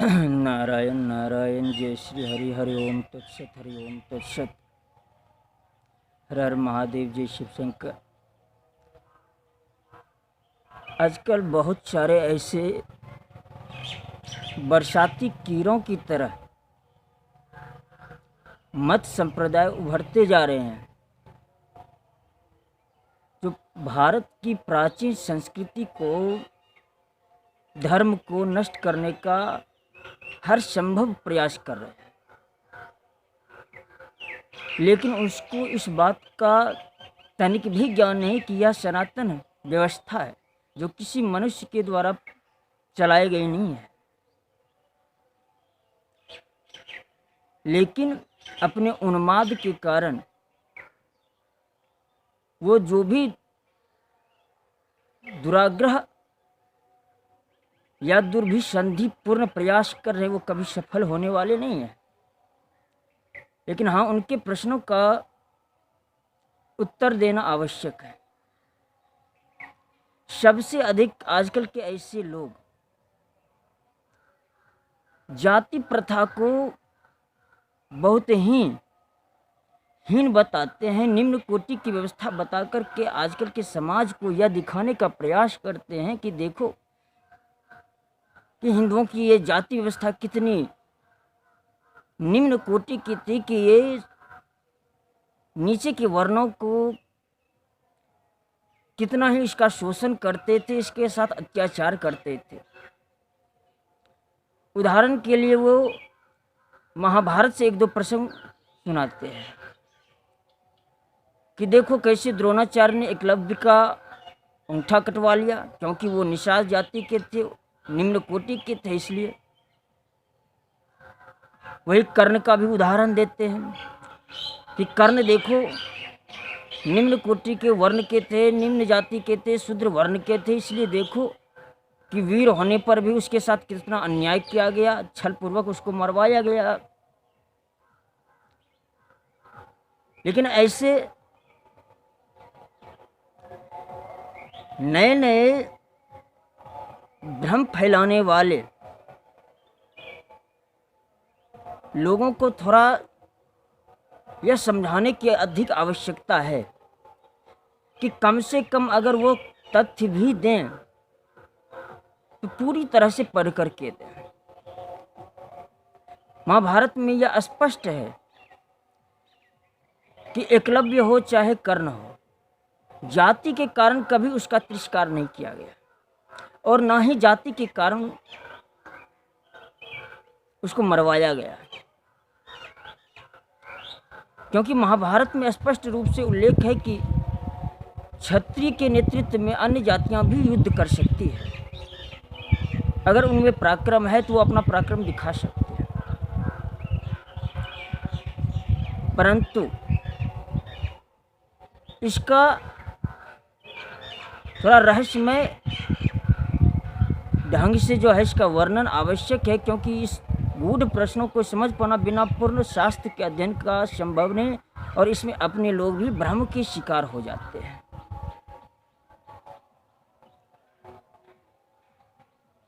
नारायण नारायण जय श्री हरि हरि ओम तत्सत हरि ओम तत्सत। हर हर महादेव जय शिव शंकर। आजकल बहुत सारे ऐसे बरसाती कीड़ों की तरह मत संप्रदाय उभरते जा रहे हैं, जो भारत की प्राचीन संस्कृति को, धर्म को नष्ट करने का हर संभव प्रयास कर रहे हैं। लेकिन उसको इस बात का तनिक भी ज्ञान नहीं कि यह सनातन व्यवस्था है जो किसी मनुष्य के द्वारा चलाई गई नहीं है, लेकिन अपने उन्माद के कारण वो जो भी दुराग्रह या दुर्भिसंधि पूर्ण प्रयास कर रहे वो कभी सफल होने वाले नहीं हैं। लेकिन हाँ, उनके प्रश्नों का उत्तर देना आवश्यक है। सबसे अधिक आजकल के ऐसे लोग जाति प्रथा को बहुत ही हीन बताते हैं, निम्न कोटि की व्यवस्था बताकर के आजकल के समाज को यह दिखाने का प्रयास करते हैं कि देखो कि हिंदुओं की ये जाति व्यवस्था कितनी निम्न कोटि की थी, कि ये नीचे के वर्णों को कितना ही इसका शोषण करते थे, इसके साथ अत्याचार करते थे। उदाहरण के लिए वो महाभारत से एक दो प्रसंग सुनाते हैं कि देखो कैसे द्रोणाचार्य ने एकलव्य का अंगूठा कटवा लिया, क्योंकि वो निषाद जाति के थे, निम्न कोटि के थे। इसलिए वही कर्ण का भी उदाहरण देते हैं कि कर्ण देखो निम्न कोटि के वर्ण के थे, निम्न जाति के थे, शूद्र वर्ण के थे। इसलिए देखो कि वीर होने पर भी उसके साथ कितना अन्याय किया गया, छल पूर्वक उसको मरवाया गया। लेकिन ऐसे नए नए भ्रम फैलाने वाले लोगों को थोड़ा यह समझाने की अधिक आवश्यकता है कि कम से कम अगर वो तथ्य भी दें तो पूरी तरह से पढ़ करके दें। महाभारत में यह स्पष्ट है कि एकलव्य हो चाहे कर्ण हो, जाति के कारण कभी उसका तिरस्कार नहीं किया गया और ना ही जाति के कारण उसको मरवाया गया, क्योंकि महाभारत में स्पष्ट रूप से उल्लेख है कि क्षत्रिय के नेतृत्व में अन्य जातियां भी युद्ध कर सकती है। अगर उनमें पराक्रम है तो वो अपना पराक्रम दिखा सकते हैं। परंतु इसका थोड़ा रहस्यमय ढंग से जो है इसका वर्णन आवश्यक है, क्योंकि इस गूढ़ प्रश्नों को समझ पाना बिना पूर्ण शास्त्र के अध्ययन का संभव नहीं, और इसमें अपने लोग भी भ्रम के शिकार हो जाते हैं।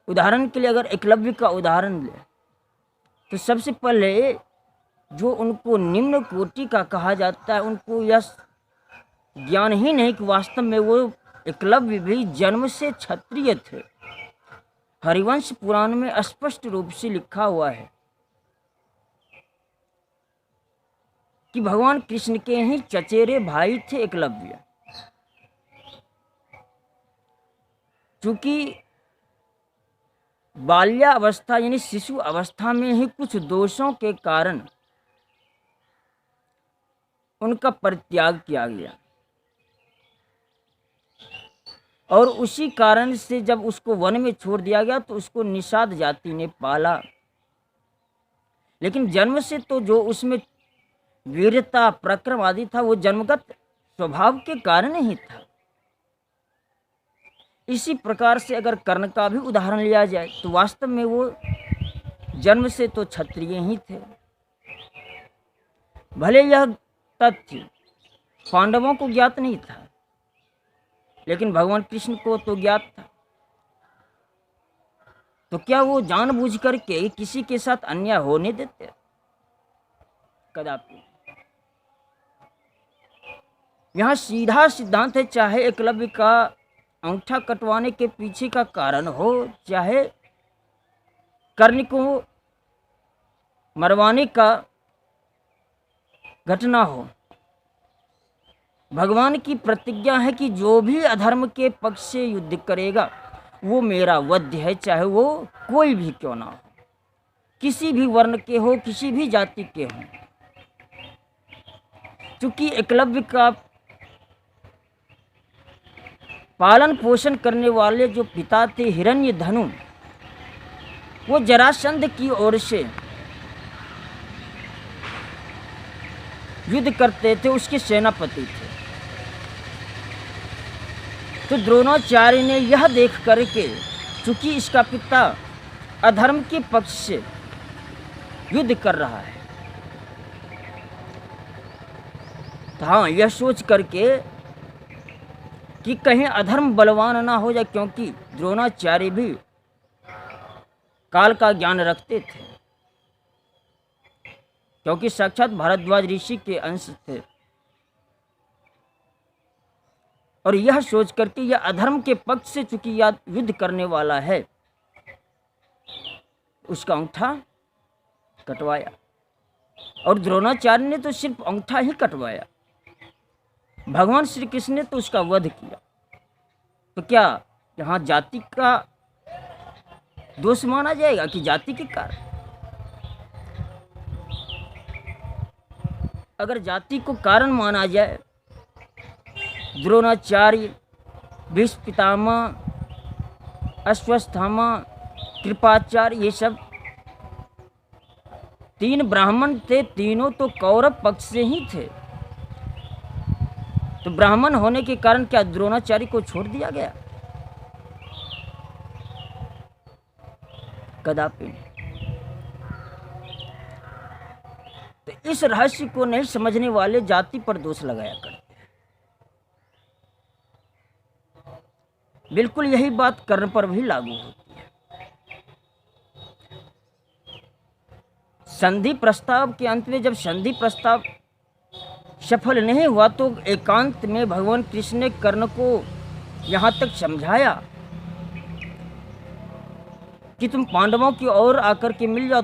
उदाहरण के लिए अगर एकलव्य का उदाहरण ले तो सबसे पहले जो उनको निम्न कोटि का कहा जाता है, उनको यह ज्ञान ही नहीं कि वास्तव में वो एकलव्य भी जन्म से क्षत्रिय थे। हरिवंश पुराण में स्पष्ट रूप से लिखा हुआ है कि भगवान कृष्ण के ही चचेरे भाई थे एकलव्य। चूंकि बाल्यावस्था यानी शिशु अवस्था में ही कुछ दोषों के कारण उनका परित्याग किया गया, और उसी कारण से जब उसको वन में छोड़ दिया गया तो उसको निषाद जाति ने पाला। लेकिन जन्म से तो जो उसमें वीरता पराक्रम आदि था वो जन्मगत स्वभाव के कारण ही था। इसी प्रकार से अगर कर्ण का भी उदाहरण लिया जाए तो वास्तव में वो जन्म से तो क्षत्रिय ही थे। भले यह तथ्य पांडवों को ज्ञात नहीं था, लेकिन भगवान कृष्ण को तो ज्ञात था। तो क्या वो जानबूझ करके किसी के साथ अन्याय होने देते? कदापि। यहाँ सीधा सिद्धांत है, चाहे एकलव्य का अंगूठा कटवाने के पीछे का कारण हो, चाहे कर्ण को मरवाने का घटना हो, भगवान की प्रतिज्ञा है कि जो भी अधर्म के पक्ष से युद्ध करेगा वो मेरा वध्य है, चाहे वो कोई भी क्यों ना हो, किसी भी वर्ण के हो, किसी भी जाति के हो। क्योंकि एकलव्य का पालन पोषण करने वाले जो पिता थे हिरण्यधनु, वो जरासंध की ओर से युद्ध करते थे, उसके सेनापति थे। तो द्रोणाचार्य ने यह देख करके, चूंकि इसका पिता अधर्म के पक्ष से युद्ध कर रहा है, तो हाँ, यह सोच करके कि कहीं अधर्म बलवान ना हो जाए, क्योंकि द्रोणाचार्य भी काल का ज्ञान रखते थे, क्योंकि साक्षात भारद्वाज ऋषि के अंश थे। और यह सोच करके यह अधर्म के पक्ष से चूंकि यह युद्ध करने वाला है, उसका अंगूठा कटवाया। और द्रोणाचार्य ने तो सिर्फ अंगूठा ही कटवाया, भगवान श्री कृष्ण ने तो उसका वध किया। तो क्या यहाँ जाति का दोष माना जाएगा कि जाति के कारण? अगर जाति को कारण माना जाए, द्रोणाचार्य, भीष्म पितामह, अश्वत्थामा, कृपाचार्य, ये सब 3 ब्राह्मण थे, तीनों तो कौरव पक्ष से ही थे। तो ब्राह्मण होने के कारण क्या द्रोणाचार्य को छोड़ दिया गया? कदापि नहीं। तो इस रहस्य को नहीं समझने वाले जाति पर दोष लगाया करते। बिल्कुल यही बात कर्ण पर भी लागू होती है। संधि प्रस्ताव के अंत में जब संधि प्रस्ताव सफल नहीं हुआ, तो एकांत में भगवान कृष्ण ने कर्ण को यहाँ तक समझाया कि तुम पांडवों की ओर आकर के मिल जाओ,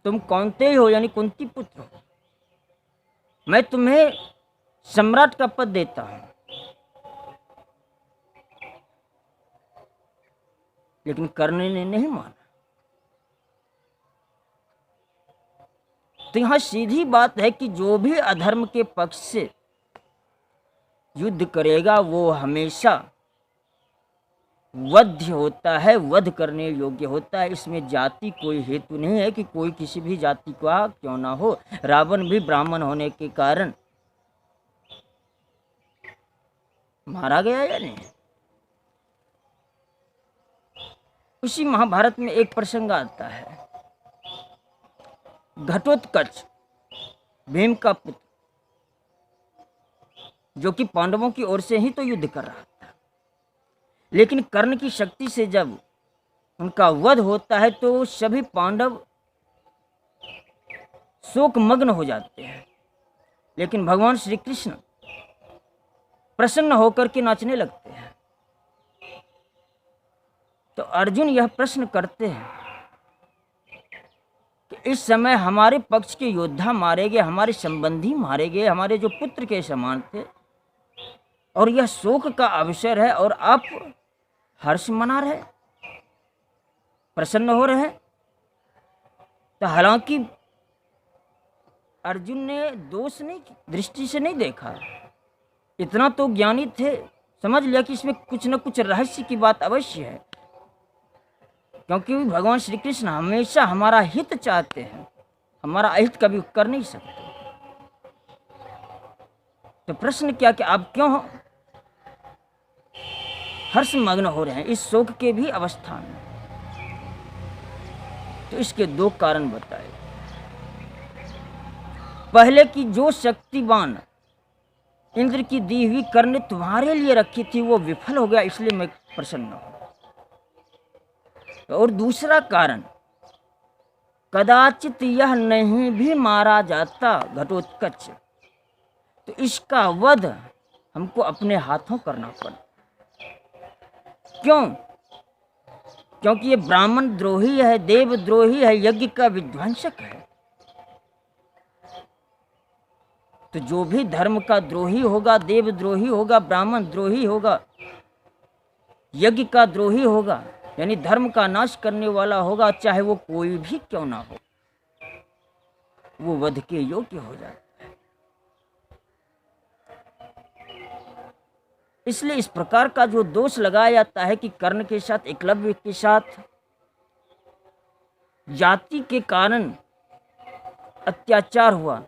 तुम कौनते हो, यानी कुंती पुत्र हो, मैं तुम्हें सम्राट का पद देता हूं। लेकिन कर्ण ने नहीं माना। तो यहां सीधी बात है कि जो भी अधर्म के पक्ष से युद्ध करेगा वो हमेशा वध्य होता है, वध करने योग्य होता है। इसमें जाति कोई हेतु नहीं है कि कोई किसी भी जाति का क्यों ना हो। रावण भी ब्राह्मण होने के कारण मारा गया या नहीं? उसी महाभारत में एक प्रसंग आता है, घटोत्कच, भीम का पुत्र, जो कि पांडवों की ओर से ही तो युद्ध कर रहा था। लेकिन कर्ण की शक्ति से जब उनका वध होता है तो सभी पांडव शोक मग्न हो जाते हैं। लेकिन भगवान श्री कृष्ण प्रसन्न होकर के नाचने लगते हैं। तो अर्जुन यह प्रश्न करते हैं कि इस समय हमारे पक्ष के योद्धा मारे गए, हमारे संबंधी मारे गए, हमारे जो पुत्र के समान थे, और यह शोक का अवसर है और आप हर्ष मना रहे, प्रसन्न हो रहे। तो हालांकि अर्जुन ने दोष नहीं दृष्टि से नहीं देखा, इतना तो ज्ञानी थे, समझ लिया कि इसमें कुछ न कुछ रहस्य की बात अवश्य है, क्योंकि भगवान श्री कृष्ण हमेशा हमारा हित चाहते हैं, हमारा अहित कभी कर नहीं सकते। तो प्रश्न क्या कि आप क्यों हर्ष मग्न हो रहे हैं इस शोक के भी अवस्था में? तो इसके 2 कारण बताए। पहले कि जो शक्तिवान इंद्र की दी हुई कर ने तुम्हारे लिए रखी थी वो विफल हो गया, इसलिए मैं प्रसन्न हूं। और दूसरा कारण, कदाचित यह नहीं भी मारा जाता घटोत्कच, तो इसका वध हमको अपने हाथों करना पड़ा। क्यों? क्योंकि ये ब्राह्मण द्रोही है, देवद्रोही है, यज्ञ का विध्वंसक है। तो जो भी धर्म का द्रोही होगा, देवद्रोही होगा, ब्राह्मण द्रोही होगा, यज्ञ का द्रोही होगा, यानी धर्म का नाश करने वाला होगा, चाहे वो कोई भी क्यों ना हो, वो वध के योग्य हो जाता है। इसलिए इस प्रकार का जो दोष लगाया जाता है कि कर्ण के साथ, एकलव्य के साथ जाति के कारण अत्याचार हुआ,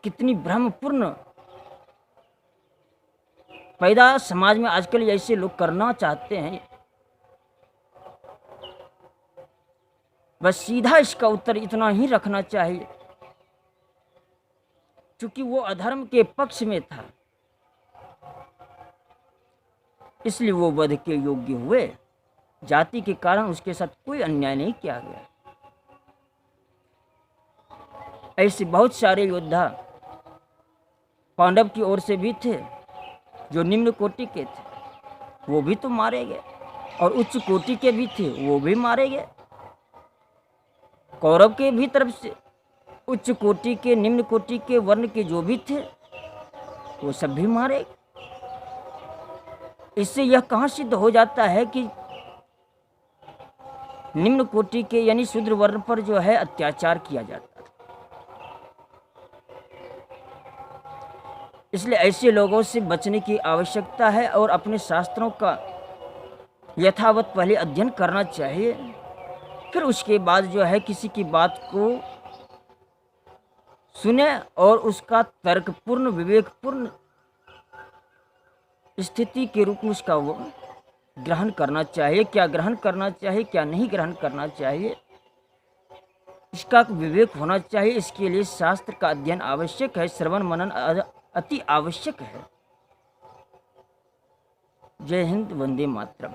कितनी भ्रमपूर्ण पैदा समाज में आजकल ऐसे लोग करना चाहते हैं। बस सीधा इसका उत्तर इतना ही रखना चाहिए, क्योंकि वो अधर्म के पक्ष में था, इसलिए वो वध के योग्य हुए। जाति के कारण उसके साथ कोई अन्याय नहीं किया गया। ऐसे बहुत सारे योद्धा पांडव की ओर से भी थे जो निम्न कोटि के थे, वो भी तो मारे गए, और उच्च कोटि के भी थे, वो भी मारे गए। कौरव के भी तरफ से उच्च कोटि के, निम्न कोटि के वर्ण के जो भी थे, वो सब भी मारे गए। इससे यह कहाँ सिद्ध हो जाता है कि निम्न कोटि के यानी शूद्र वर्ण पर जो है अत्याचार किया जाता है। इसलिए ऐसे लोगों से बचने की आवश्यकता है और अपने शास्त्रों का यथावत पहले अध्ययन करना चाहिए, फिर उसके बाद जो है किसी की बात को सुने और उसका तर्कपूर्ण, विवेकपूर्ण स्थिति के रूप में उसका वो ग्रहण करना चाहिए। क्या ग्रहण करना चाहिए, क्या नहीं ग्रहण करना चाहिए, इसका विवेक होना चाहिए। इसके लिए शास्त्र का अध्ययन आवश्यक है, श्रवण मनन अति आवश्यक है। जय हिंद, वंदे मातरम।